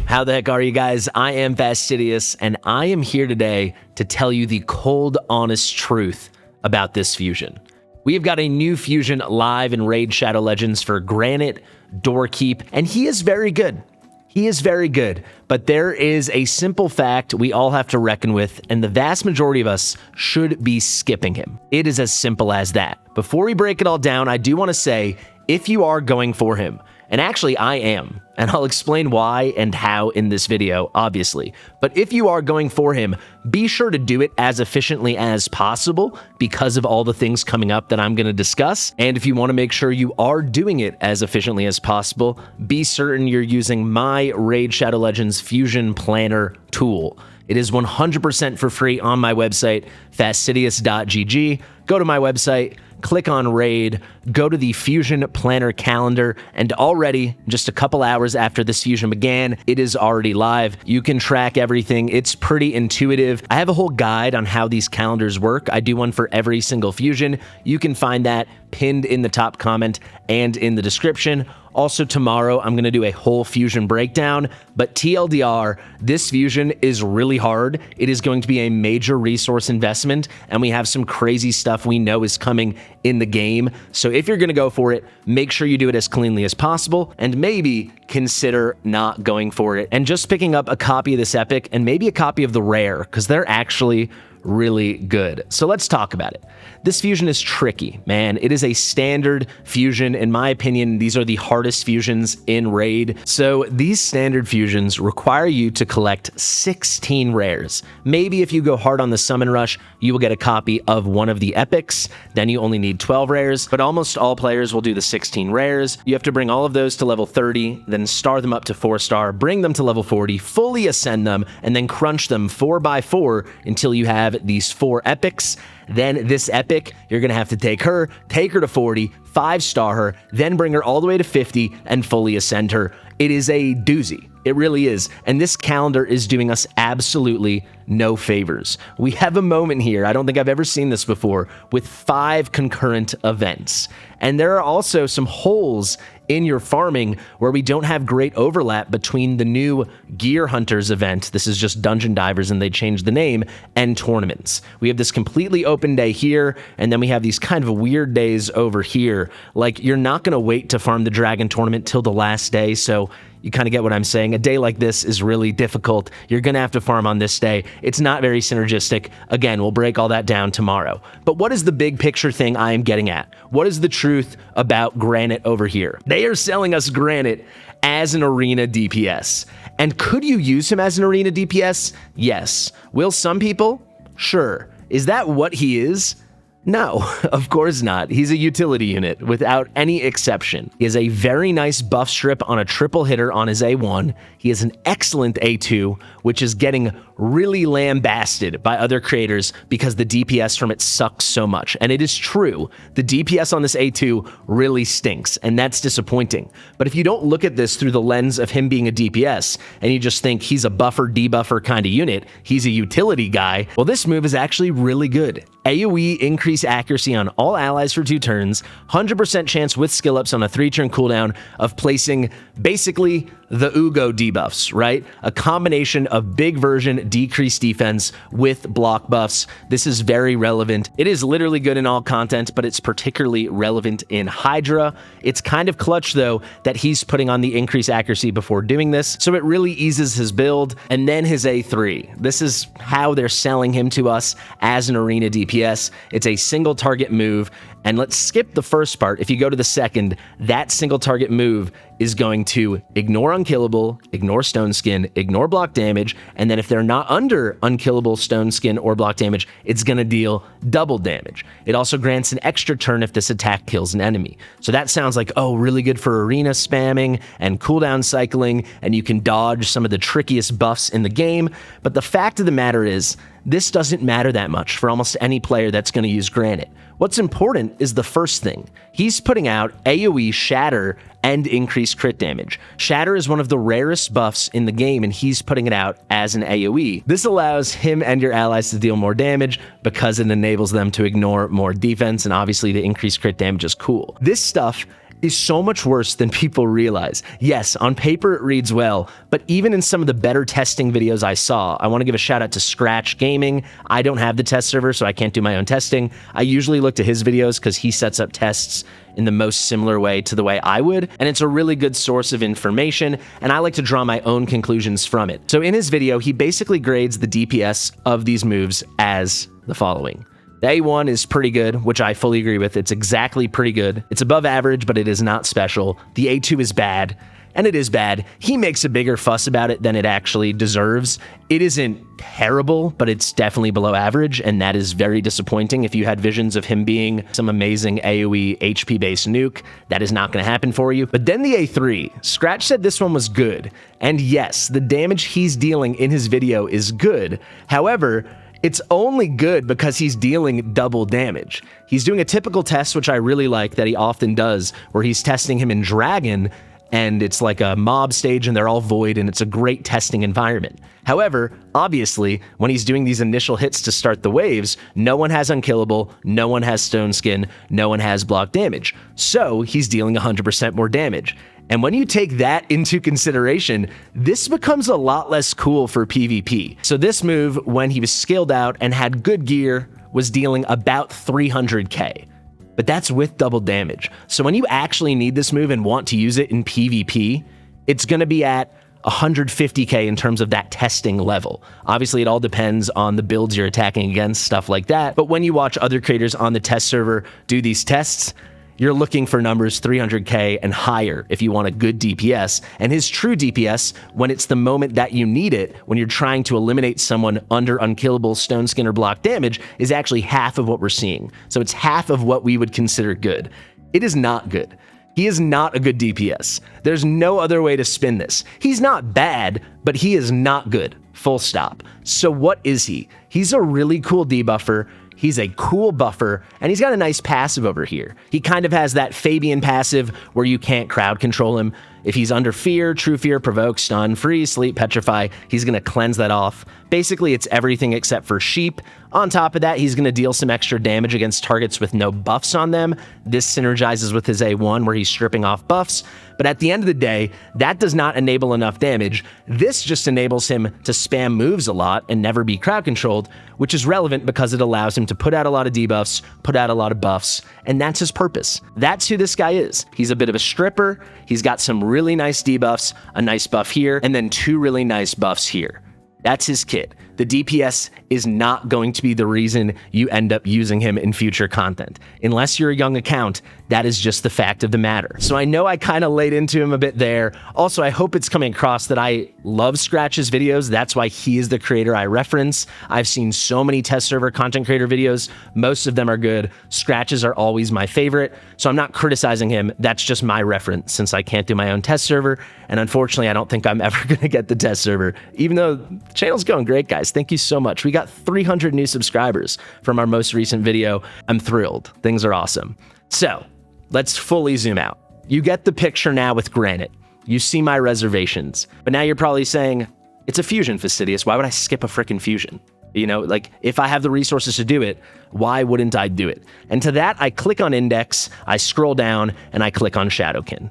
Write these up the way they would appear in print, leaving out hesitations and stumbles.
How the heck are you guys? I am Fastidious, and I am here today to tell you the cold, honest truth about this fusion. We have got a new fusion live in Raid Shadow Legends for Granyt Doorkeep, and he is very good. He is very good, but there is a simple fact we all have to reckon with, and the vast majority of us should be skipping him. It is as simple as that. Before we break it all down, I do want to say, if you are going for him, and actually I am, and I'll explain why and how in this video, obviously. But if you are going for him, be sure to do it as efficiently as possible because of all the things coming up that I'm going to discuss. And if you want to make sure you are doing it as efficiently as possible, be certain you're using my Raid Shadow Legends Fusion Planner tool. It is 100% for free on my website, fastidious.gg. Go to my website, click on Raid, go to the Fusion Planner calendar, and already, just a couple hours after this fusion began, it is already live. You can track everything. It's pretty intuitive. I have a whole guide on how these calendars work. I do one for every single fusion. You can find that pinned in the top comment and in the description. Also, tomorrow, I'm going to do a whole fusion breakdown, but TLDR, this fusion is really hard. It is going to be a major resource investment, and we have some crazy stuff we know is coming in the game. So if you're going to go for it, make sure you do it as cleanly as possible, and maybe consider not going for it and just picking up a copy of this epic and maybe a copy of the rare, because they're actually really good. So let's talk about it. This fusion is tricky, man. It is a standard fusion. In my opinion, these are the hardest fusions in Raid. So these standard fusions require you to collect 16 rares. Maybe if you go hard on the summon rush, you will get a copy of one of the epics. Then you only need 12 rares, but almost all players will do the 16 rares. You have to bring all of those to level 30, then star them up to 4-star, bring them to level 40, fully ascend them, and then crunch them 4x4 until you have these 4 epics. Then this epic, you're going to have to take her to 40, 5-star her, then bring her all the way to 50 and fully ascend her. It is a doozy. It really is. And this calendar is doing us absolutely no favors. We have a moment here, I don't think I've ever seen this before, with 5 concurrent events. And there are also some holes in your farming where we don't have great overlap between the new Gear Hunters event, this is just Dungeon Divers and they changed the name, and tournaments. We have this completely open day here, and then we have these kind of weird days over here. Like, you're not going to wait to farm the Dragon Tournament till the last day, so you kind of get what I'm saying. A day like this is really difficult. You're going to have to farm on this day. It's not very synergistic. Again, we'll break all that down tomorrow. But what is the big picture thing I am getting at? What is the truth about Granyt over here? They are selling us Granyt as an arena DPS. And could you use him as an arena DPS? Yes. Will some people? Sure. Is that what he is? No, of course not. He's a utility unit without any exception. He has a very nice buff strip on a triple hitter on his A1. He has an excellent A2, which is getting really lambasted by other creators because the DPS from it sucks so much. And it is true. The DPS on this A2 really stinks, and that's disappointing. But if you don't look at this through the lens of him being a DPS, and you just think he's a buffer, debuffer kind of unit, he's a utility guy, well, this move is actually really good. AoE increase accuracy on all allies for 2 turns, 100% chance with skill ups on a 3-turn cooldown of placing basically the Uugo debuffs, right? A combination of big version decreased defense with block buffs. This is very relevant. It is literally good in all content, but it's particularly relevant in Hydra. It's kind of clutch, though, that he's putting on the increased accuracy before doing this, so it really eases his build. And then his A3. This is how they're selling him to us as an arena DPS. It's a single target move, and let's skip the first part. If you go to the second, that single target move is going to ignore unkillable, ignore stone skin, ignore block damage, and then if they're not under unkillable stone skin or block damage, it's going to deal double damage. It also grants an extra turn if this attack kills an enemy. So that sounds like, oh, really good for arena spamming and cooldown cycling, and you can dodge some of the trickiest buffs in the game. But the fact of the matter is, this doesn't matter that much for almost any player that's going to use Granyt. What's important is the first thing. He's putting out AoE, Shatter, and increased crit damage. Shatter is one of the rarest buffs in the game, and he's putting it out as an AoE. This allows him and your allies to deal more damage because it enables them to ignore more defense, and obviously the increased crit damage is cool. This stuff is so much worse than people realize. Yes, on paper it reads well, but even in some of the better testing videos I saw, I want to give a shout out to Scratch Gaming. I don't have the test server, so I can't do my own testing. I usually look to his videos because he sets up tests in the most similar way to the way I would, and it's a really good source of information, and I like to draw my own conclusions from it. So in his video, he basically grades the DPS of these moves as the following. The A1 is pretty good, which I fully agree with. It's exactly pretty good. It's above average, but it is not special. The A2 is bad, and it is bad. He makes a bigger fuss about it than it actually deserves. It isn't terrible, but it's definitely below average, and that is very disappointing. If you had visions of him being some amazing AoE HP-based nuke, that is not going to happen for you. But then the A3, Scratch said this one was good, and yes, the damage he's dealing in his video is good. However, it's only good because he's dealing double damage. He's doing a typical test, which I really like that he often does, where he's testing him in Dragon, and it's like a mob stage and they're all void, and it's a great testing environment. However, obviously, when he's doing these initial hits to start the waves, no one has unkillable, no one has stone skin, no one has block damage. So he's dealing 100% more damage. And when you take that into consideration, this becomes a lot less cool for PvP. So this move, when he was scaled out and had good gear, was dealing about 300k. But that's with double damage. So when you actually need this move and want to use it in PvP, it's going to be at 150k in terms of that testing level. Obviously, it all depends on the builds you're attacking against, stuff like that. But when you watch other creators on the test server do these tests, you're looking for numbers 300k and higher if you want a good DPS. And his true DPS, when it's the moment that you need it, when you're trying to eliminate someone under unkillable stone skin or block damage, is actually half of what we're seeing. So it's half of what we would consider good. It is not good. He is not a good DPS. There's no other way to spin this. He's not bad, but he is not good. Full stop. So what is he? He's a really cool debuffer. He's a cool buffer, and he's got a nice passive over here. He kind of has that Fabian passive where you can't crowd control him. If he's under fear, true fear, provoke, stun, freeze, sleep, petrify, he's going to cleanse that off. Basically, it's everything except for sheep. On top of that, he's going to deal some extra damage against targets with no buffs on them. This synergizes with his A1 where he's stripping off buffs. But at the end of the day, that does not enable enough damage. This just enables him to spam moves a lot and never be crowd controlled, which is relevant because it allows him to put out a lot of debuffs, put out a lot of buffs, and that's his purpose. That's who this guy is. He's a bit of a stripper. He's got some really nice debuffs, a nice buff here, and then two really nice buffs here. That's his kit. The DPS is not going to be the reason you end up using him in future content. Unless you're a young account, that is just the fact of the matter. So I know I kind of laid into him a bit there. Also, I hope it's coming across that I love Scratch's videos. That's why he is the creator I reference. I've seen so many test server content creator videos. Most of them are good. Scratch's are always my favorite. So I'm not criticizing him. That's just my reference since I can't do my own test server. And unfortunately, I don't think I'm ever going to get the test server, even though the channel's going great, guys. Thank you so much. We got 300 new subscribers from our most recent video. I'm thrilled. Things are awesome. So let's fully zoom out. You get the picture now with Granite. You see my reservations, but now you're probably saying, it's a fusion, Fastidious. Why would I skip a frickin' fusion? You know, like if I have the resources to do it, why wouldn't I do it? And to that, I click on Index, I scroll down, and I click on Shadowkin.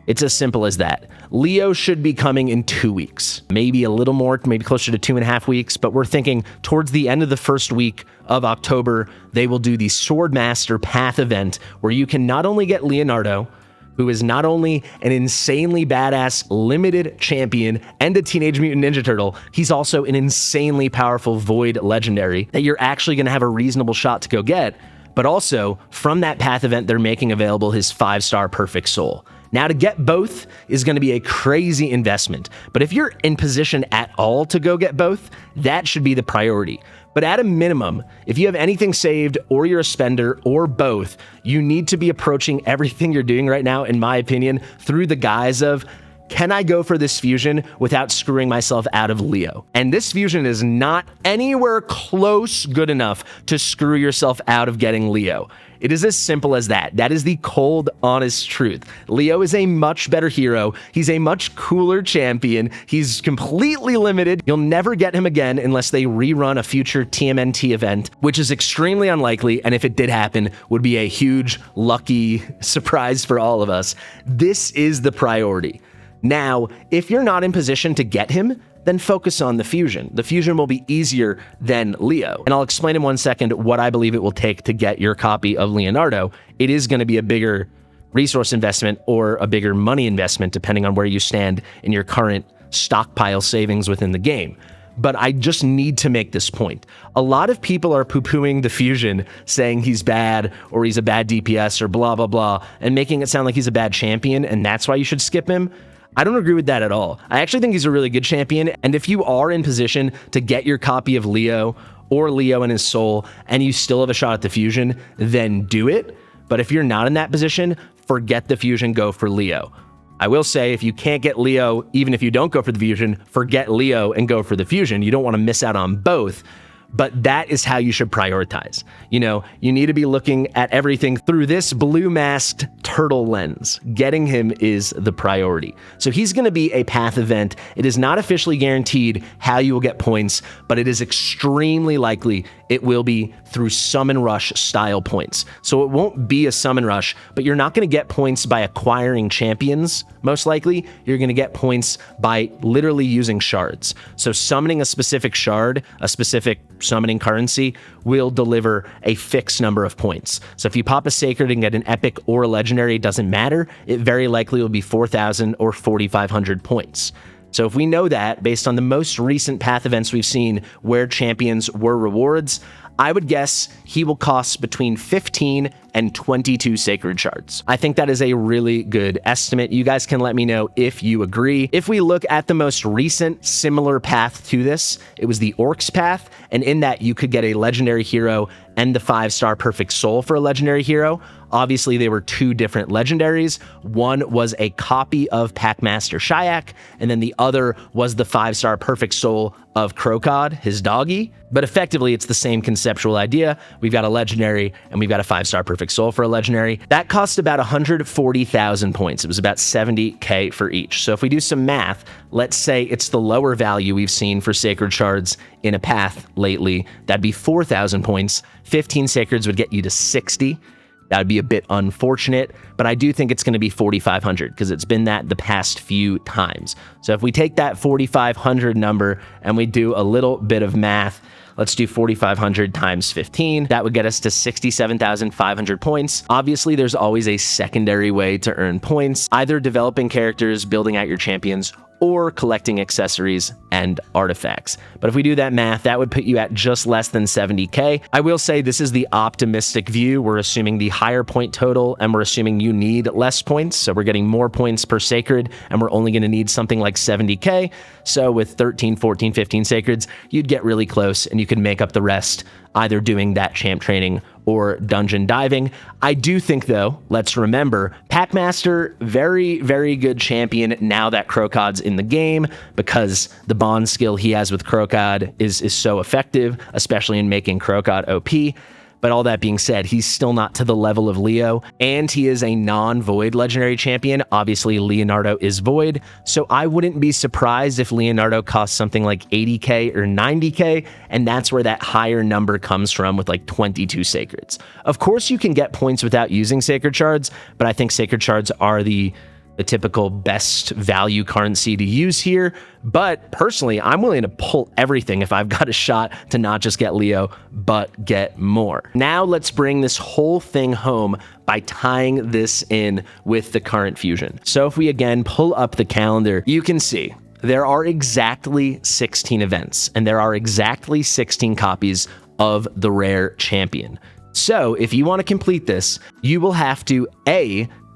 It's as simple as that. Leo should be coming in 2 weeks, maybe a little more, maybe closer to 2.5 weeks, but we're thinking towards the end of the first week of October, they will do the Swordmaster Path event where you can not only get Leonardo, who is not only an insanely badass limited champion and a Teenage Mutant Ninja Turtle, he's also an insanely powerful Void legendary that you're actually going to have a reasonable shot to go get. But also, from that path event, they're making available his 5-star Perfect Soul. Now, to get both is going to be a crazy investment, but if you're in position at all to go get both, that should be the priority. But at a minimum, if you have anything saved or you're a spender or both, you need to be approaching everything you're doing right now, in my opinion, through the guise of, can I go for this fusion without screwing myself out of Leo? And this fusion is not anywhere close good enough to screw yourself out of getting Leo. It is as simple as that. That is the cold, honest truth. Leo is a much better hero. He's a much cooler champion. He's completely limited. You'll never get him again unless they rerun a future TMNT event, which is extremely unlikely, and if it did happen, would be a huge, lucky surprise for all of us. This is the priority. Now, if you're not in position to get him, then focus on the fusion. The fusion will be easier than Leo. And I'll explain in 1 second what I believe it will take to get your copy of Leonardo. It is going to be a bigger resource investment or a bigger money investment, depending on where you stand in your current stockpile savings within the game. But I just need to make this point. A lot of people are poo-pooing the fusion, saying he's bad or he's a bad DPS or blah, blah, blah, and making it sound like he's a bad champion, and that's why you should skip him. I don't agree with that at all. I actually think he's a really good champion, and if you are in position to get your copy of Leo or Leo and his soul, and you still have a shot at the fusion, then do it. But if you're not in that position, forget the fusion, go for Leo. I will say, if you can't get Leo, even if you don't go for the fusion, forget Leo and go for the fusion. You don't want to miss out on both. But that is how you should prioritize. You know, you need to be looking at everything through this blue-masked turtle lens. Getting him is the priority. So he's going to be a path event. It is not officially guaranteed how you will get points, but it is extremely likely it will be through summon rush style points. So it won't be a summon rush, but you're not going to get points by acquiring champions, most likely. You're going to get points by literally using shards. So summoning a specific shard, a specific summoning currency, will deliver a fixed number of points. So if you pop a sacred and get an epic or a legendary, it doesn't matter. It very likely will be 4,000 or 4,500 points. So if we know that, based on the most recent path events we've seen where champions were rewards, I would guess he will cost between 15 and 22 sacred shards. I think that is a really good estimate. You guys can let me know if you agree. If we look at the most recent similar path to this, it was the Orcs path, and in that you could get a legendary hero and the 5-star perfect soul for a legendary hero. Obviously, they were two different legendaries. One was a copy of Packmaster Shayak, and then the other was the 5-star perfect soul of Krokod, his doggy. But effectively, it's the same conceptual idea. We've got a legendary, and we've got a 5-star perfect soul for a legendary. That cost about 140,000 points. It was about 70k for each. So if we do some math, let's say it's the lower value we've seen for sacred shards in a path lately. That'd be 4,000 points. 15 sacreds would get you to 60. That would be a bit unfortunate, but I do think it's going to be 4,500 because it's been that the past few times. So if we take that 4,500 number and we do a little bit of math, let's do 4,500 times 15. That would get us to 67,500 points. Obviously, there's always a secondary way to earn points, either developing characters, building out your champions, or collecting accessories and artifacts. But if we do that math, that would put you at just less than 70k. I will say this is the optimistic view. We're assuming the higher point total, and we're assuming you need less points. So we're getting more points per sacred, and we're only going to need something like 70k. So with 13, 14, 15 sacreds, you'd get really close, and you could make up the rest either doing that champ training or dungeon diving. I do think, though, let's remember, Packmaster, very, very good champion now that Krokod's in the game, because the bond skill he has with Krokod is so effective, especially in making Krokod OP. But all that being said, he's still not to the level of Leo, and he is a non-Void legendary champion. Obviously, Leonardo is Void, so I wouldn't be surprised if Leonardo costs something like 80k or 90k, and that's where that higher number comes from with like 22 sacreds. Of course, you can get points without using sacred shards, but I think sacred shards are the typical best value currency to use here. But personally, I'm willing to pull everything if I've got a shot to not just get Leo, but get more. Now let's bring this whole thing home by tying this in with the current fusion. So if we again pull up the calendar, you can see there are exactly 16 events, and there are exactly 16 copies of the rare champion. So if you want to complete this, you will have to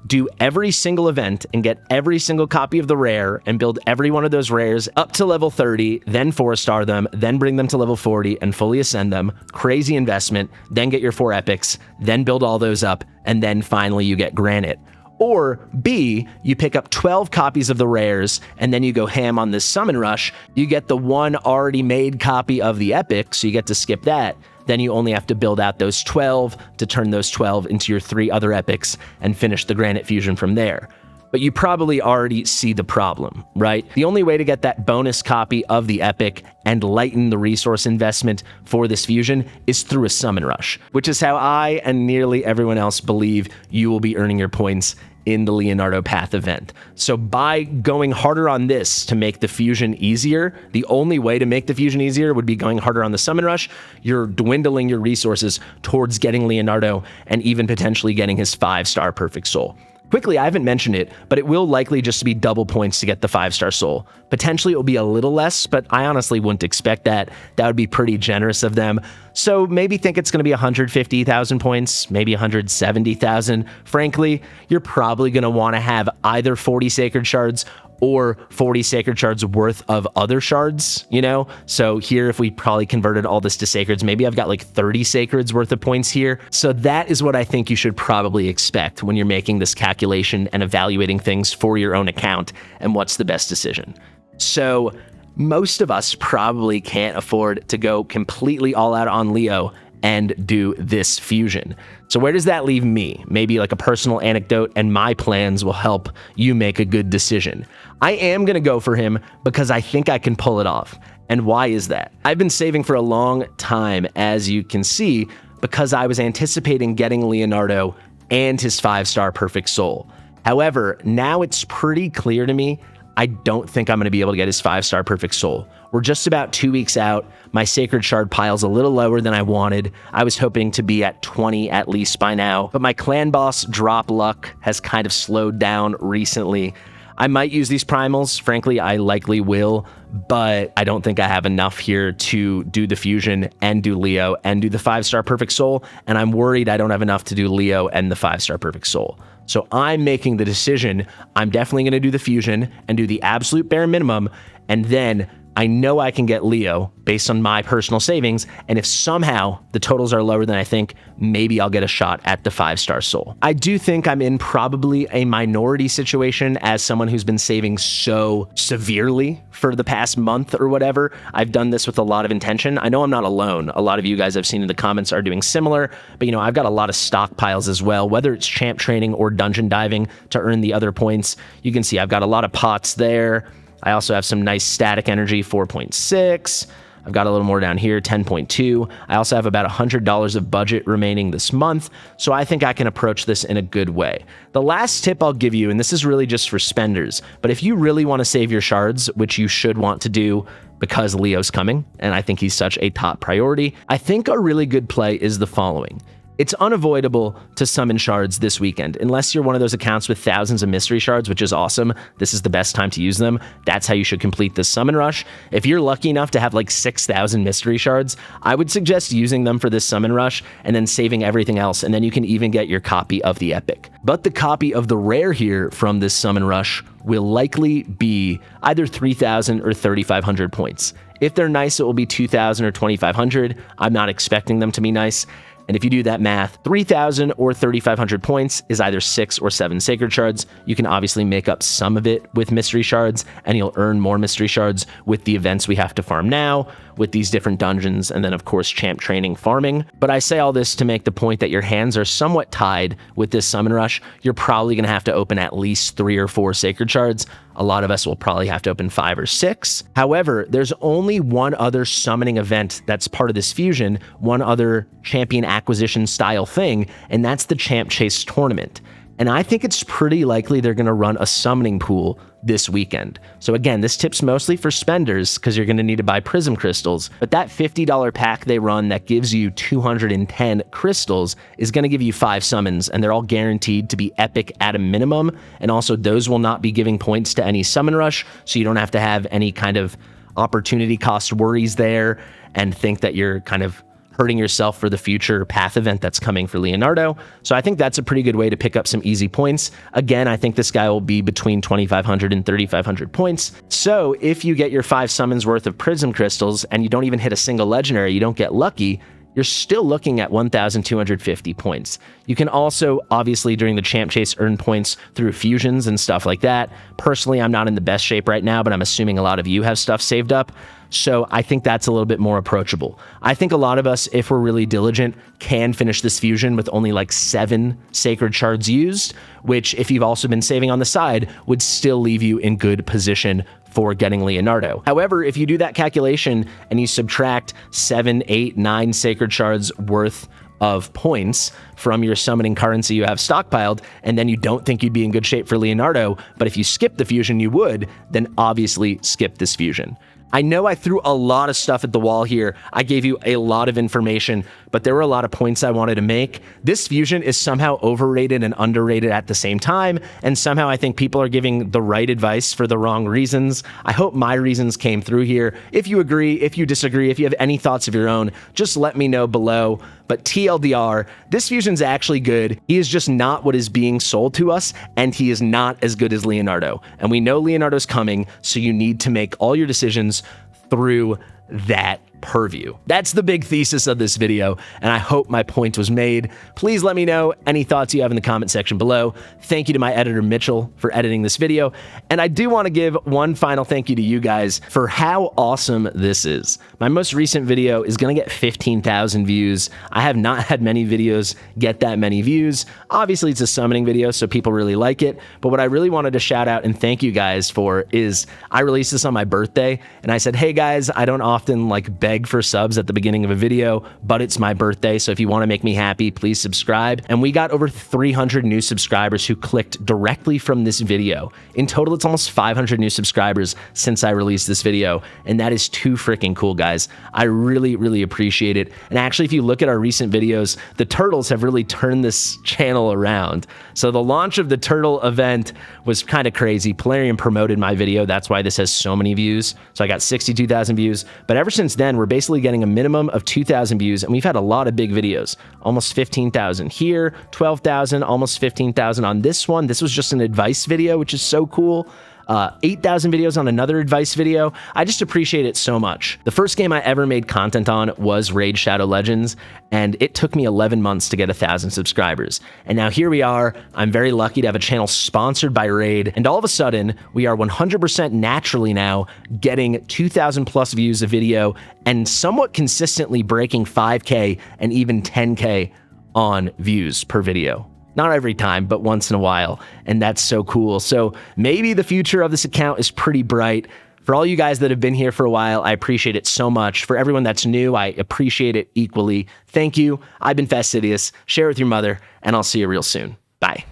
do every single event and get every single copy of the rare and build every one of those rares up to level 30, then 4-star them, then bring them to level 40 and fully ascend them. Crazy investment. Then get your 4 epics, then build all those up, and then finally you get Granite. Or B, you pick up 12 copies of the rares, and then you go ham on this summon rush. You get the one already made copy of the epic, so you get to skip that. then you only have to build out those 12 to turn those 12 into your 3 other epics and finish the Granite fusion from there. But you probably already see the problem, right? The only way to get that bonus copy of the epic and lighten the resource investment for this fusion is through a summon rush, which is how I and nearly everyone else believe you will be earning your points in the Leonardo Path event. So by going harder on this to make the fusion easier, the only way to make the fusion easier would be going harder on the summon rush. You're dwindling your resources towards getting Leonardo and even potentially getting his 5-star perfect soul. Quickly, I haven't mentioned it, but it will likely just be double points to get the 5-star soul. Potentially it will be a little less, but I honestly wouldn't expect that. That would be pretty generous of them. So maybe think it's going to be 150,000 points, maybe 170,000. Frankly, you're probably going to want to have either 40 sacred shards or 40 sacred shards worth of other shards, you know? So here, if we probably converted all this to sacreds, maybe I've got like 30 sacreds worth of points here. So that is what I think you should probably expect when you're making this calculation and evaluating things for your own account and what's the best decision. So most of us probably can't afford to go completely all out on Leo and do this fusion. So where does that leave me? Maybe like a personal anecdote, and my plans will help you make a good decision. I am gonna go for him because I think I can pull it off. And why is that? I've been saving for a long time, as you can see, because I was anticipating getting Leonardo and his 5-star perfect soul. However, now it's pretty clear to me I don't think I'm going to be able to get his 5-star perfect soul. We're just about 2 weeks out. My sacred shard pile's a little lower than I wanted. I was hoping to be at 20 at least by now, but my clan boss drop luck has kind of slowed down recently. I might use these primals. Frankly, I likely will, but I don't think I have enough here to do the fusion and do Leo and do the 5-star perfect soul. And I'm worried I don't have enough to do Leo and the 5-star perfect soul. So I'm making the decision. I'm definitely going to do the fusion and do the absolute bare minimum. And then I know I can get Leo based on my personal savings, and if somehow the totals are lower than I think, maybe I'll get a shot at the 5-star soul. I do think I'm in probably a minority situation as someone who's been saving so severely for the past month or whatever. I've done this with a lot of intention. I know I'm not alone. A lot of you guys I've seen in the comments are doing similar, but you know, I've got a lot of stockpiles as well, whether it's champ training or dungeon diving to earn the other points. You can see I've got a lot of pots there. I also have some nice static energy, 4.6. I've got a little more down here, 10.2. I also have about $100 of budget remaining this month, so I think I can approach this in a good way. The last tip I'll give you, and this is really just for spenders, but if you really want to save your shards, which you should want to do because Leo's coming, and I think he's such a top priority, I think a really good play is the following. It's unavoidable to summon shards this weekend, unless you're one of those accounts with thousands of mystery shards, which is awesome. This is the best time to use them. That's how you should complete this summon rush. If you're lucky enough to have like 6,000 mystery shards, I would suggest using them for this summon rush and then saving everything else, and then you can even get your copy of the epic. But the copy of the rare here from this summon rush will likely be either 3,000 or 3,500 points. If they're nice, it will be 2,000 or 2,500. I'm not expecting them to be nice. And if you do that math, 3,000 or 3,500 points is either 6 or 7 sacred shards. You can obviously make up some of it with mystery shards, and you'll earn more mystery shards with the events we have to farm now, with these different dungeons, and then of course champ training farming. But I say all this to make the point that your hands are somewhat tied with this summon rush. You're probably going to have to open at least 3 or 4 sacred shards. A lot of us will probably have to open 5 or 6. However, there's only one other summoning event that's part of this fusion, one other champion acquisition style thing, and that's the Champ Chase tournament. And I think it's pretty likely they're going to run a summoning pool this weekend. So again, this tip's mostly for spenders because you're going to need to buy prism crystals, but that $50 pack they run that gives you 210 crystals is going to give you 5 summons, and they're all guaranteed to be epic at a minimum. And also those will not be giving points to any summon rush, so you don't have to have any kind of opportunity cost worries there and think that you're kind of hurting yourself for the future path event that's coming for Leonardo. So I think that's a pretty good way to pick up some easy points. Again, I think this guy will be between 2,500 and 3,500 points. So if you get your 5 summons worth of prism crystals and you don't even hit a single legendary, you don't get lucky, you're still looking at 1,250 points. You can also, obviously, during the Champ Chase, earn points through fusions and stuff like that. Personally, I'm not in the best shape right now, but I'm assuming a lot of you have stuff saved up. So I think that's a little bit more approachable. I think a lot of us, if we're really diligent, can finish this fusion with only like 7 sacred shards used, which if you've also been saving on the side, would still leave you in good position for getting Leonardo. However, if you do that calculation and you subtract 7, 8, 9 sacred shards worth of points from your summoning currency you have stockpiled, and then you don't think you'd be in good shape for Leonardo, but if you skip the fusion you would, then obviously skip this fusion. I know I threw a lot of stuff at the wall here. I gave you a lot of information, but there were a lot of points I wanted to make. This fusion is somehow overrated and underrated at the same time, and somehow I think people are giving the right advice for the wrong reasons. I hope my reasons came through here. If you agree, if you disagree, if you have any thoughts of your own, just let me know below. But TLDR, this fusion's actually good. He is just not what is being sold to us, and he is not as good as Leonardo. And we know Leonardo's coming, so you need to make all your decisions through that purview. That's the big thesis of this video, and I hope my point was made. Please let me know any thoughts you have in the comment section below. Thank you to my editor, Mitchell, for editing this video. And I do want to give one final thank you to you guys for how awesome this is. My most recent video is going to get 15,000 views. I have not had many videos get that many views. Obviously, it's a summoning video, so people really like it. But what I really wanted to shout out and thank you guys for is I released this on my birthday, and I said, hey guys, I don't often like beg for subs at the beginning of a video, but it's my birthday, so if you want to make me happy, please subscribe. And we got over 300 new subscribers who clicked directly from this video. In total, it's almost 500 new subscribers since I released this video, and that is too freaking cool, guys. I really, really appreciate it. And actually, if you look at our recent videos, the turtles have really turned this channel around. So the launch of the turtle event was kind of crazy. Plarium promoted my video. That's why this has so many views. So I got 62,000 views. But ever since then, we're basically getting a minimum of 2,000 views, and we've had a lot of big videos. Almost 15,000 here, 12,000, almost 15,000 on this one. This was just an advice video, which is so cool. 8,000 videos on another advice video. I just appreciate it so much. The first game I ever made content on was Raid Shadow Legends, and it took me 11 months to get 1,000 subscribers. And now here we are. I'm very lucky to have a channel sponsored by Raid, and all of a sudden, we are 100% naturally now getting 2,000 plus views a video and somewhat consistently breaking 5K and even 10K on views per video. Not every time, but once in a while, and that's so cool. So maybe the future of this account is pretty bright. For all you guys that have been here for a while, I appreciate it so much. For everyone that's new, I appreciate it equally. Thank you. I've been Fastidious. Share with your mother, and I'll see you real soon. Bye.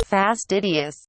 Fastidious.